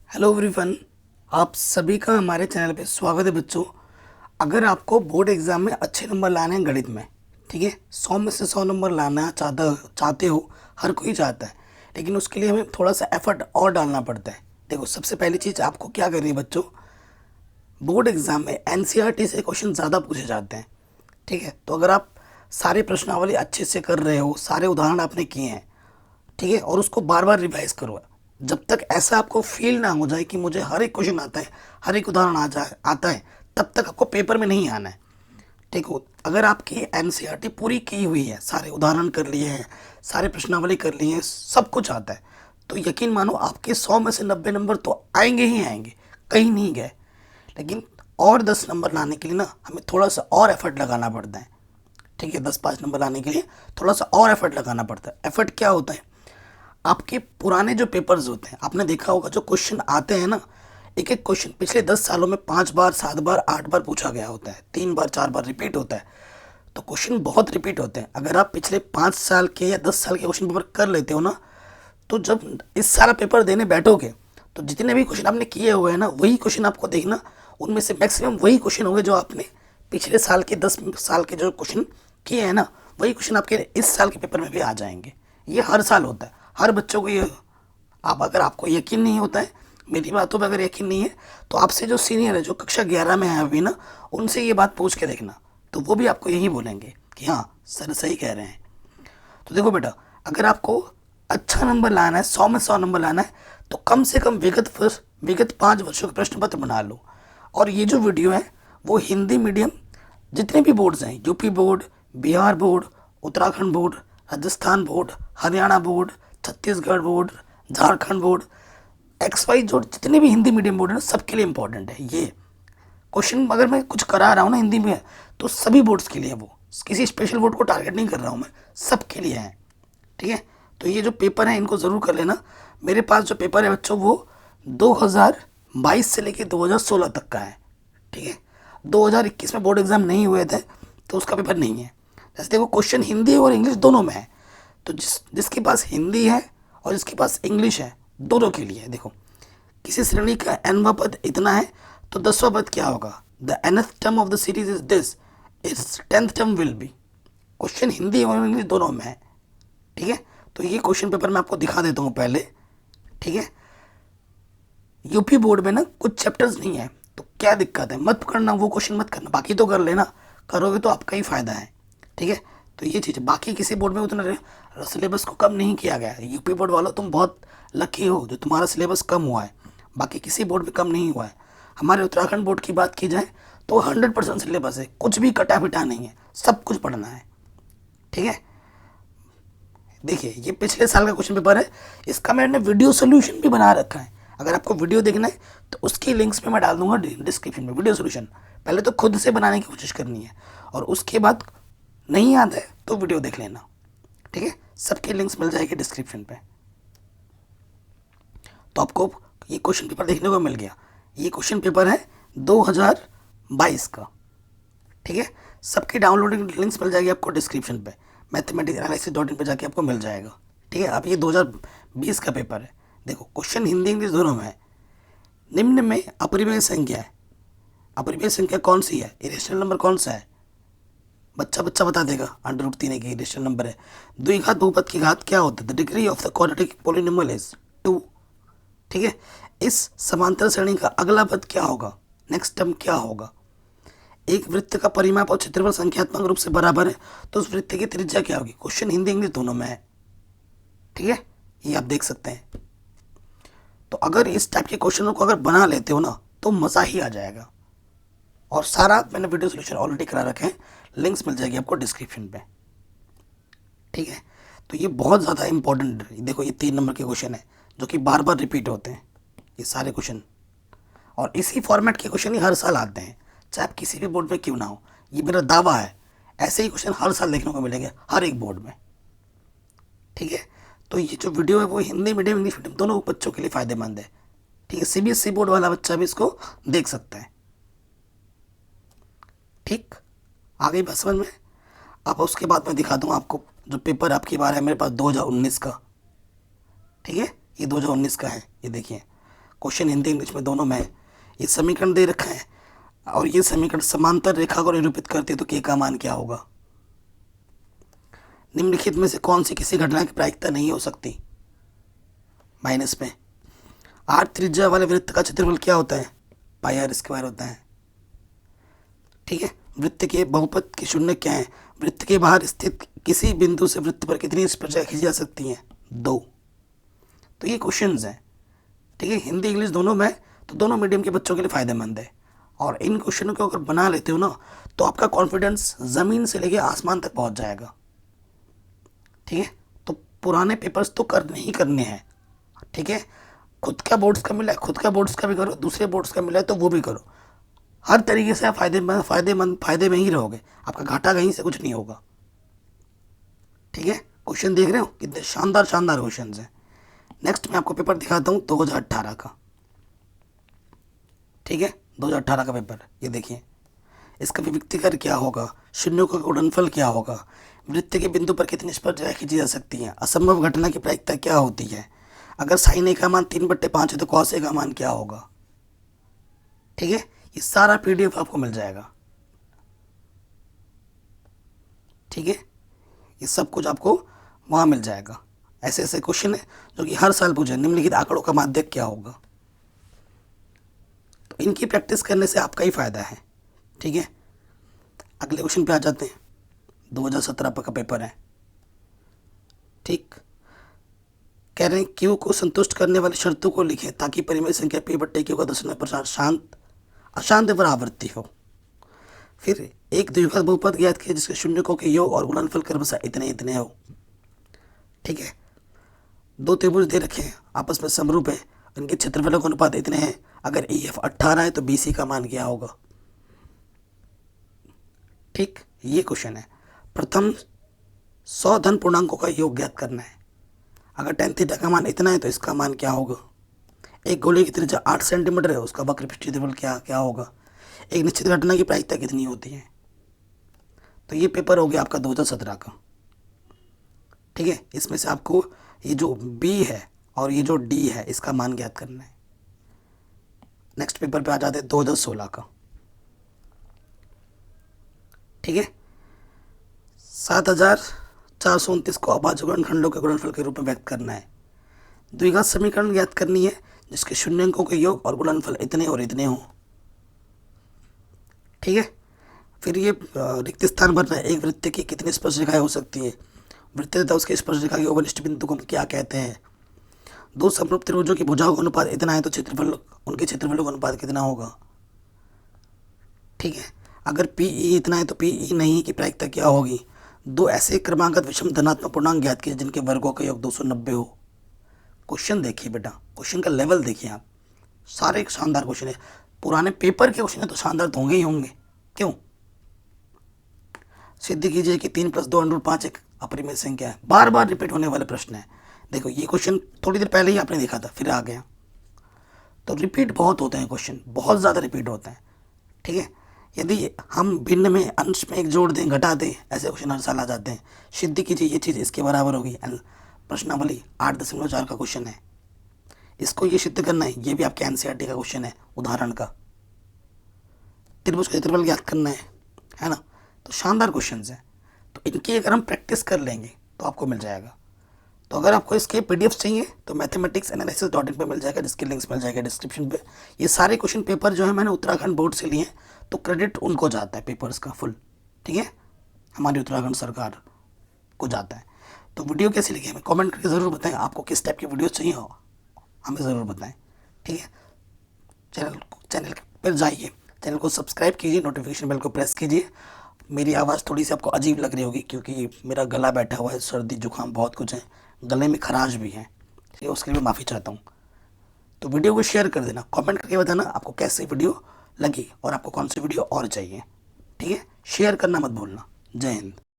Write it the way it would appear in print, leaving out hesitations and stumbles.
Hello everyone. आप सभी का हमारे चैनल पे स्वागत है बच्चों। अगर आपको बोर्ड एग्ज़ाम में अच्छे नंबर लाने हैं गणित में, ठीक है, 100 में से 100 नंबर लाना चाहते हो, हर कोई चाहता है, लेकिन उसके लिए हमें थोड़ा सा एफर्ट और डालना पड़ता है। देखो, सबसे पहली चीज़ आपको क्या करनी है बच्चों, बोर्ड एग्ज़ाम में एनसीईआरटी से क्वेश्चन ज़्यादा पूछे जाते हैं। ठीक है, तो अगर आप सारे प्रश्नावली अच्छे से कर रहे हो, सारे उदाहरण आपने किए हैं, ठीक है, और उसको बार बार रिवाइज करो। जब तक ऐसा आपको फील ना हो जाए कि मुझे हर एक क्वेश्चन आता है, हर एक उदाहरण आता है, तब तक आपको पेपर में नहीं आना है। ठीक हो, अगर आपकी एनसीईआरटी पूरी की हुई है, सारे उदाहरण कर लिए हैं, सारे प्रश्नावली कर लिए हैं, सब कुछ आता है, तो यकीन मानो आपके 100 में से 90 नंबर तो आएंगे ही आएंगे, कहीं नहीं गए। लेकिन और 10 नंबर लाने के लिए ना हमें थोड़ा सा और एफर्ट लगाना पड़ता है। ठीक है, 10-5 नंबर लाने के लिए थोड़ा सा और एफर्ट लगाना पड़ता है। एफर्ट क्या होता है, आपके पुराने जो पेपर्स होते हैं, आपने देखा होगा जो क्वेश्चन आते हैं ना, एक एक क्वेश्चन पिछले 10 सालों में 5 बार 7 बार 8 बार पूछा गया होता है, 3 बार 4 बार रिपीट होता है। तो क्वेश्चन बहुत रिपीट होते हैं। अगर आप पिछले 5 साल के या 10 साल के क्वेश्चन पेपर कर लेते हो ना, तो जब इस सारा पेपर देने बैठोगे तो जितने भी क्वेश्चन आपने किए हुए हैं ना, वही क्वेश्चन आपको देखना, उनमें से मैक्सिमम वही क्वेश्चन होंगे जो आपने पिछले साल के 10 साल के जो क्वेश्चन किए हैं ना, वही क्वेश्चन आपके इस साल के पेपर में भी आ जाएंगे। ये हर साल होता है, हर बच्चों को ये। आप अगर आपको यकीन नहीं होता है, मेरी बातों पर अगर यकीन नहीं है, तो आपसे जो सीनियर है, जो कक्षा 11 में है अभी ना, उनसे ये बात पूछ के देखना, तो वो भी आपको यही बोलेंगे कि हाँ सर सही कह रहे हैं। तो देखो बेटा, अगर आपको अच्छा नंबर लाना है, 100 में 100 नंबर लाना है, तो कम से कम विगत 5 वर्षों के प्रश्न पत्र बना लो। और ये जो वीडियो है वो हिंदी मीडियम जितने भी बोर्ड्स हैं, UP board, Bihar board, Uttarakhand board, Rajasthan board, Haryana board, Chhattisgarh board, Jharkhand board, X Y जो जितने भी हिंदी मीडियम बोर्ड है ना, सबके लिए इम्पोर्टेंट है ये क्वेश्चन। अगर मैं कुछ करा रहा हूँ ना हिंदी में, तो सभी बोर्ड्स के लिए है वो, किसी स्पेशल बोर्ड को टारगेट नहीं कर रहा हूँ मैं, सबके लिए है। ठीक है, तो ये जो पेपर है इनको ज़रूर कर लेना। मेरे पास जो पेपर है बच्चों, वो 2022 से लेके 2016 तक का है। ठीक है, 2021 में बोर्ड एग्ज़ाम नहीं हुए थे, तो उसका पेपर नहीं है। जैसे देखो, क्वेश्चन हिंदी और इंग्लिश दोनों में है, तो जिसके पास हिंदी है और जिसके पास इंग्लिश है, दोनों के लिए है। देखो, किसी श्रेणी का nवां पद इतना है, तो 10वां पद क्या होगा, the nth term of the series is this, it's 10th term will be. Question Hindi और इंग्लिश दोनों में है। ठीक है, तो ये क्वेश्चन पेपर मैं आपको दिखा देता हूँ पहले। ठीक है, यूपी बोर्ड में ना कुछ चैप्टर्स नहीं है, तो क्या दिक्कत है, मत करना वो क्वेश्चन, मत करना, बाकी तो कर लेना, करोगे तो आपका ही फायदा है। ठीक है, तो ये चीज़, बाकी किसी बोर्ड में उतना सिलेबस को कम नहीं किया गया है। यूपी बोर्ड वालों, तुम बहुत लकी हो जो तुम्हारा सिलेबस कम हुआ है, बाकी किसी बोर्ड में कम नहीं हुआ है। हमारे उत्तराखंड बोर्ड की बात की जाए तो 100% सिलेबस है, कुछ भी कटा पिटा नहीं है, सब कुछ पढ़ना है। ठीक है, देखिए ये पिछले साल का क्वेश्चन पेपर है, इसका मैंने वीडियो सोल्यूशन भी बना रखा है। अगर आपको वीडियो देखना है तो उसकी लिंक्स पे मैं डाल दूंगा डिस्क्रिप्शन में, वीडियो सोल्यूशन। पहले तो खुद से बनाने की कोशिश करनी है, और उसके बाद नहीं याद है तो वीडियो देख लेना। ठीक है, सबकी लिंक्स मिल जाएगी डिस्क्रिप्शन पे। तो आपको ये क्वेश्चन पेपर देखने को मिल गया। ये क्वेश्चन पेपर है 2022 का। ठीक है, सबकी डाउनलोडिंग लिंक्स मिल जाएगी आपको डिस्क्रिप्शन पे, mathematicsanalysis.in पे जाके आपको मिल जाएगा। ठीक है, अब ये 2020 का पेपर है। देखो, क्वेश्चन हिंदी इंग्लिश दोनों में है। निम्न में अपरिमेय संख्या है, अपरिमेय संख्या कौन सी है, इरेशनल नंबर कौन सा है, बच्चा बच्चा बता देगा। √3 एक इरेशनल नंबर है। द्विघात बहुपद की घात क्या होता है, the degree of the quadratic polynomial is 2। ठीक है, इस समांतर श्रेणी का अगला पद क्या होगा, नेक्स्ट टर्म क्या होगा। एक वृत्त का परिमाप और क्षेत्रफल संख्यात्मक रूप से बराबर है, तो उस वृत्त की त्रिज्या क्या होगी। क्वेश्चन हिंदी इंग्लिश दोनों में है। ठीक है, ये आप देख सकते हैं। तो अगर इस टाइप के क्वेश्चनों को अगर बना लेते हो ना, तो मज़ा ही आ जाएगा। और सारा मैंने वीडियो सोल्यूशन ऑलरेडी करा रखे हैं, लिंक्स मिल जाएगी आपको डिस्क्रिप्शन पे। ठीक है, तो ये बहुत ज़्यादा इंपॉर्टेंट है। देखो, ये 3 नंबर के क्वेश्चन है जो कि बार बार रिपीट होते हैं, ये सारे क्वेश्चन, और इसी फॉर्मेट के क्वेश्चन ही हर साल आते हैं, चाहे आप किसी भी बोर्ड में क्यों ना हो। ये मेरा दावा है, ऐसे ही क्वेश्चन हर साल देखने को मिलेंगे हर एक बोर्ड में। ठीक है, तो ये जो वीडियो है वो हिंदी मीडियम इंग्लिश मीडियम दोनों बच्चों के लिए फ़ायदेमंद है। ठीक है, सीबीएसई बोर्ड वाला बच्चा भी इसको देख सकता है। ठीक, आ गई बात समझ में। अब उसके बाद मैं दिखा दूँ आपको जो पेपर आपकी बार है मेरे पास 2019 का। ठीक है, ये 2019 का है, ये देखिए, क्वेश्चन हिंदी इंग्लिश में दोनों में है। ये समीकरण दे रखा है और ये समीकरण समांतर रेखा को निरूपित करते हैं, तो के का मान क्या होगा? निम्नलिखित में से कौन सी किसी घटना की प्रायिकता नहीं हो सकती? माइनस में 8 त्रिज्या वाले वृत्त का क्षेत्रफल क्या होता है? पाई आर स्क्वायर होता है। ठीक है, वृत्त के बहुपद के शून्य क्या है? वृत्त के बाहर स्थित किसी बिंदु से वृत्त पर कितनी स्पर्शरेखाएं खींची जा सकती हैं? 2। तो ये क्वेश्चंस हैं। ठीक है, हिंदी इंग्लिश दोनों में, तो दोनों मीडियम के बच्चों के लिए फायदेमंद है। और इन क्वेश्चनों को अगर बना लेते हो ना, तो आपका कॉन्फिडेंस ज़मीन से लेके आसमान तक पहुंच जाएगा। ठीक है, तो पुराने पेपर्स तो करने ही करने हैं। ठीक है, खुद का बोर्ड्स का मिला है, खुद का बोर्ड्स का भी करो, दूसरे बोर्ड्स का मिला है तो वो भी करो। हर तरीके से आप फायदे में ही रहोगे, आपका घाटा कहीं से कुछ नहीं होगा। ठीक है, क्वेश्चन देख रहे हो कितने शानदार शानदार क्वेश्चन हैं। नेक्स्ट मैं आपको पेपर दिखाता हूँ 2018 का। ठीक है, 2018 का पेपर, ये देखिए। इसका विविक्तीकरण क्या होगा? शून्यों का गुणनफल क्या होगा? वृत्त के बिंदु पर कितनी स्पर्शरेखाएं खींची जा सकती हैं? असंभव घटना की प्रायिकता क्या होती है? अगर साइन ए का मान 3/5 है तो कॉस ए का मान क्या होगा? ठीक है, ये सारा पीडीएफ आपको मिल जाएगा। ठीक है, ये सब कुछ आपको वहाँ मिल जाएगा। ऐसे ऐसे क्वेश्चन है जो कि हर साल पूछे। निम्नलिखित आंकड़ों का माध्यक क्या होगा? तो इनकी प्रैक्टिस करने से आपका ही फायदा है। ठीक है, अगले क्वेश्चन पे आ जाते हैं। 2017 का पेपर है। ठीक, कह रहे हैं क्यू को संतुष्ट करने वाली शर्तों को लिखें ताकि परिमेय संख्या P/Q का दशमलव शांत अशांत परावर्ती हो। फिर एक द्विघात बहुपद ज्ञात किया जिसके शून्यकों के योग और गुणनफल क्रमशः इतने इतने हो। ठीक है, 2 त्रिभुज दे रखे हैं, आपस में समरूप है, इनके क्षेत्रफलों का अनुपात इतने हैं। अगर EF 18 है तो BC का मान क्या होगा? ठीक, ये क्वेश्चन है। प्रथम 100 धन पूर्णांकों का योग ज्ञात करना है। अगर tan थीटा का मान इतना है तो इसका मान क्या होगा? एक गोले की त्रिज्या 8 सेंटीमीटर है, उसका वक्र क्षेत्रफल क्या होगा? एक निश्चित घटना की प्रायिकता कितनी होती है? तो ये पेपर हो गया आपका 2017 का। ठीक है, इसमें से आपको ये जो B है और ये जो D है इसका मान ज्ञात करना है। नेक्स्ट पेपर पे आ जाते हैं 2016 का। ठीक है, 7429 को अभाज्य गुणनखंडों के गुणनफल के रूप में व्यक्त करना है। द्विघात समीकरण ज्ञात करनी है जिसके शून्यंकों के योग और गुणनफल इतने और इतने हों। ठीक है, फिर ये रिक्त स्थान भरना है। एक वृत्त की कितनी स्पर्शरेखाएं हो सकती है? वृत्त तथा उसके स्पर्शरेखा के ओवलिष्ट बिंदु को हम क्या कहते हैं? 2 समरूप त्रिभुजों की भुजाओं का अनुपात इतना है तो क्षेत्रफल, उनके क्षेत्रफलों का अनुपात कितना होगा? ठीक है, अगर PE इतना है तो PE नहीं की प्रायिकता क्या होगी? 2 ऐसे क्रमांकत विषम धनात्मक पूर्णांक ज्ञात किए जिनके वर्गों का योग 290 हो। क्वेश्चन देखिए बेटा, क्वेश्चन का लेवल देखिए आप, सारे शानदार क्वेश्चन है। पुराने पेपर के क्वेश्चन है तो शानदार तो होंगे ही होंगे। क्यों? सिद्ध कीजिए कि 3 + 2√5 एक अपरिमेय संख्या है। बार बार रिपीट होने वाले प्रश्न है। देखो ये क्वेश्चन थोड़ी देर पहले ही आपने देखा था, फिर आ गया। तो रिपीट बहुत होते हैं क्वेश्चन, बहुत ज़्यादा रिपीट होते हैं। ठीक है, यदि हम भिन्न में अंश में एक जोड़ दें, घटा दें, ऐसे क्वेश्चन हर साल आ जाते हैं। सिद्ध कीजिए ये चीज़ इसके बराबर होगी। प्रश्नावली 8.4 का क्वेश्चन है, इसको ये सिद्ध करना है। ये भी आपके NCERT का क्वेश्चन है, उदाहरण का। त्रिभुज का क्षेत्रफल ज्ञात करना है ना। तो शानदार क्वेश्चन है। तो इनकी अगर हम प्रैक्टिस कर लेंगे तो आपको मिल जाएगा। तो अगर आपको इसके PDF चाहिए तो mathematicsanalysis.in पे मिल जाएगा, जिसके लिंक्स मिल जाएगा डिस्क्रिप्शन पे। ये सारे क्वेश्चन पेपर जो है मैंने उत्तराखंड बोर्ड से लिए हैं, तो क्रेडिट उनको जाता है पेपर्स का फुल। ठीक है, हमारी उत्तराखंड सरकार को जाता है। तो वीडियो कैसी लगी हमें कमेंट करके ज़रूर बताएं। आपको किस टाइप की वीडियो चाहिए हो हमें ज़रूर बताएं। ठीक है, चैनल पर जाइए, चैनल को सब्सक्राइब कीजिए, नोटिफिकेशन बेल को प्रेस कीजिए। मेरी आवाज़ थोड़ी सी आपको अजीब लग रही होगी क्योंकि मेरा गला बैठा हुआ है, सर्दी जुकाम बहुत कुछ है, गले में खराश भी है। ठीक है, उसके लिए माफ़ी चाहता हूँ। तो वीडियो को शेयर कर देना, कमेंट करके बताना आपको कैसी वीडियो लगी और आपको कौन सी वीडियो और चाहिए। ठीक है, शेयर करना मत भूलना। जय हिंद।